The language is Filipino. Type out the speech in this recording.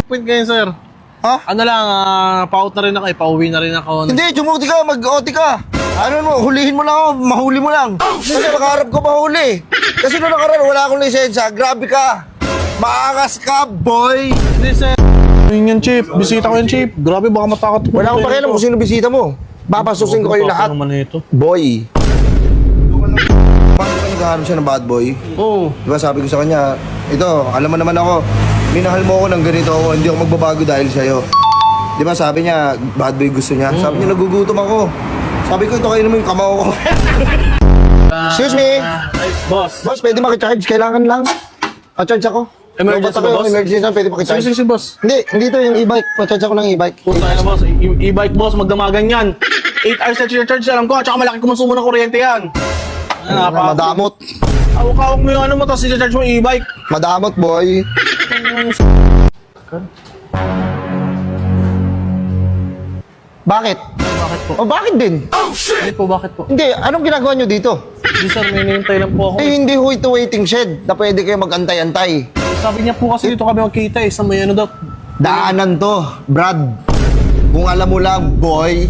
point ngayon, sir. Ha? Ano lang, pa-out na rin ako, pauwi na rin ako. Hindi, jumuti ka, mag-OT ka. Ano mo, hulihin mo lang ako, mahuli mo lang. Kasi nakaharap ko mahuli. Kasi nung nakaraan, wala akong lisensya. Grabe ka. Maangas ka, boy. Hindi, sir. Yun yung chief. Bisita ko yung chief. Grabe, baka matakot ko. Wala akong pakialam kung sino bisita mo. Papasusin ko kayo lahat. Ano naman ito? Boy. Bakit ka naghahanap siya ng bad boy? Oo. Diba sabi ko sa kanya, ito, alam mo naman ako, minahal mo ako ng ganito ako, hindi ako magbabago dahil sa'yo. Diba sabi niya, bad boy gusto niya. Sabi niya, nagugutom ako. Sabi ko, ito kayo naman yung kamao ko. Excuse me. Ay, boss. Boss, pwede makicharge? Kailangan lang. Pa-charge ako. Emergency Dapat ba, ako, boss? Emergency lang, pwede makicharge. Sige, boss. Hindi to yung e-bike. Pa-charge ako ng e-bike. Puta na, boss. E-bike, boss. Magdamagan yan. 8 hours na charge, alam ko. At saka malaki kumonsumo ng kuryente yan. Madamot. Hawak-hawak mo yung ano mo, tapos i-charge mo yung e-bike. Madamot, boy. Bakit? Bakit po? O bakit din? Hindi po, bakit po? Hindi, anong ginagawa nyo dito? Hindi, sir. May nihintay lang po ako. Eh, hindi ho ito waiting shed na pwede kayo mag-antay-antay. Sabi niya po kasi dito kami magkita eh. Sa may ano daw. Daanan to, Brad. Kung alam mo lang, boy.